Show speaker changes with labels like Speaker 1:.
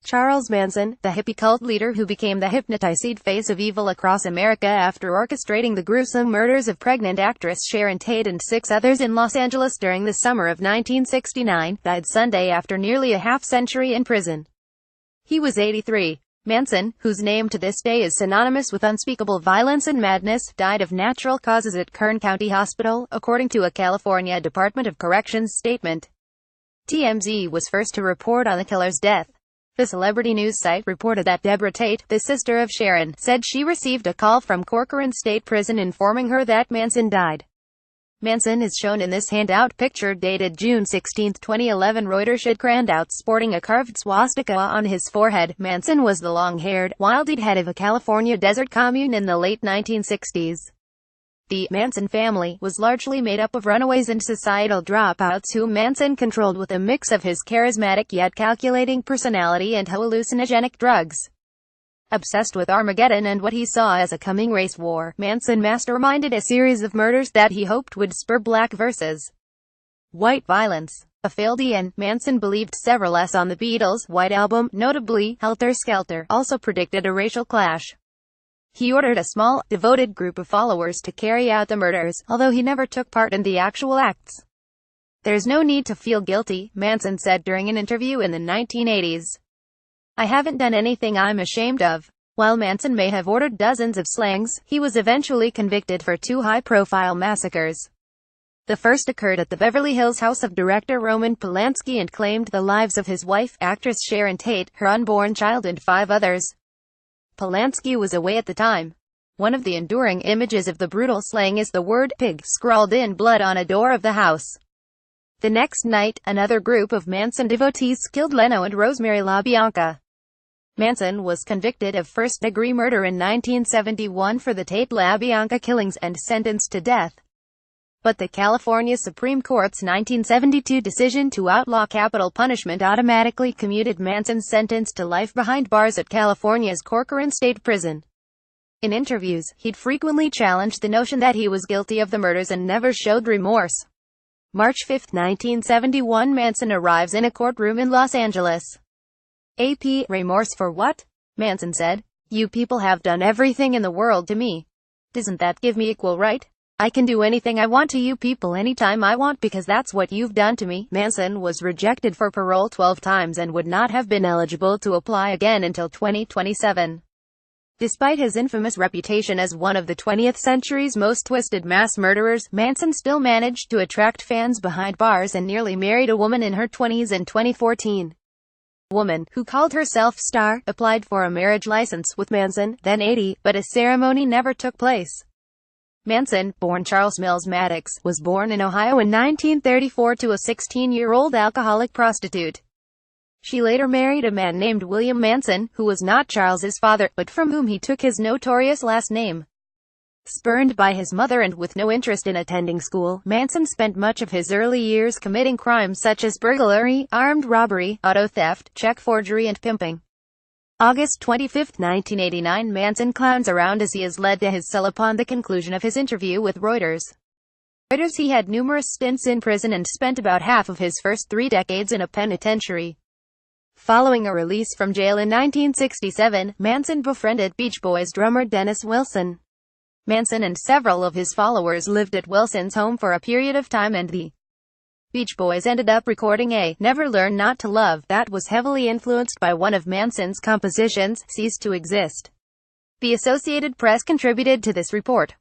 Speaker 1: Charles Manson, the hippie cult leader who became the hypnoticeyed face of evil across America after orchestrating the gruesome murders of pregnant actress Sharon Tate and 6 others in Los Angeles during the summer of 1969, died Sunday after nearly a half-century in prison. He was 83. Manson, whose name to this day is synonymous with unspeakable violence and madness, died of natural causes at Kern County Hospital, according to a California Department of Corrections statement. TMZ was first to report on the killer's death. The celebrity news site reported that Deborah Tate, the sister of Sharon, said she received a call from Corcoran State Prison informing her that Manson died. Manson is shown in this handout picture dated June 16, 2011. Reuters showed handout sporting a carved swastika on his forehead. Manson was the long-haired, wild-eyed head of a California desert commune in the late 1960s. The Manson family was largely made up of runaways and societal dropouts whom Manson controlled with a mix of his charismatic yet calculating personality and hallucinogenic drugs. Obsessed with Armageddon and what he saw as a coming race war, Manson masterminded a series of murders that he hoped would spur black versus white violence. A failed Manson believed several S on the Beatles' White Album, notably Helter Skelter, also predicted a racial clash. He ordered a small, devoted group of followers to carry out the murders, although he never took part in the actual acts. "There's no need to feel guilty," Manson said during an interview in the 1980s. "I haven't done anything I'm ashamed of." While Manson may have ordered dozens of slayings, he was eventually convicted for 2 high-profile massacres. The first occurred at the Beverly Hills house of director Roman Polanski and claimed the lives of his wife, actress Sharon Tate, her unborn child and 5 others. Polanski was away at the time. One of the enduring images of the brutal slaying is the word "pig" scrawled in blood on a door of the house. The next night, another group of Manson devotees killed Leno and Rosemary LaBianca. Manson was convicted of first-degree murder in 1971 for the Tate-LaBianca killings and sentenced to death. But the California Supreme Court's 1972 decision to outlaw capital punishment automatically commuted Manson's sentence to life behind bars at California's Corcoran State Prison. In interviews, he'd frequently challenged the notion that he was guilty of the murders and never showed remorse. March 5, 1971. Manson arrives in a courtroom in Los Angeles. AP, remorse for what? Manson said. "You people have done everything in the world to me. Doesn't that give me equal right? I can do anything I want to you people anytime I want because that's what you've done to me." Manson was rejected for parole 12 times and would not have been eligible to apply again until 2027. Despite his infamous reputation as one of the 20th century's most twisted mass murderers, Manson still managed to attract fans behind bars and nearly married a woman in her 20s in 2014. A woman, who called herself Star, applied for a marriage license with Manson, then 80, but a ceremony never took place. Manson, born Charles Mills Maddox, was born in Ohio in 1934 to a 16-year-old alcoholic prostitute. She later married a man named William Manson, who was not Charles's father, but from whom he took his notorious last name. Spurned by his mother and with no interest in attending school, Manson spent much of his early years committing crimes such as burglary, armed robbery, auto theft, check forgery and pimping. August 25, 1989. Manson clowns around as he is led to his cell upon the conclusion of his interview with Reuters. He had numerous stints in prison and spent about half of his first 3 decades in a penitentiary. Following a release from jail in 1967, Manson befriended Beach Boys drummer Dennis Wilson. Manson and several of his followers lived at Wilson's home for a period of time and the Beach Boys ended up recording a "Never Learn Not to Love" that was heavily influenced by one of Manson's compositions, "Cease to Exist." The Associated Press contributed to this report.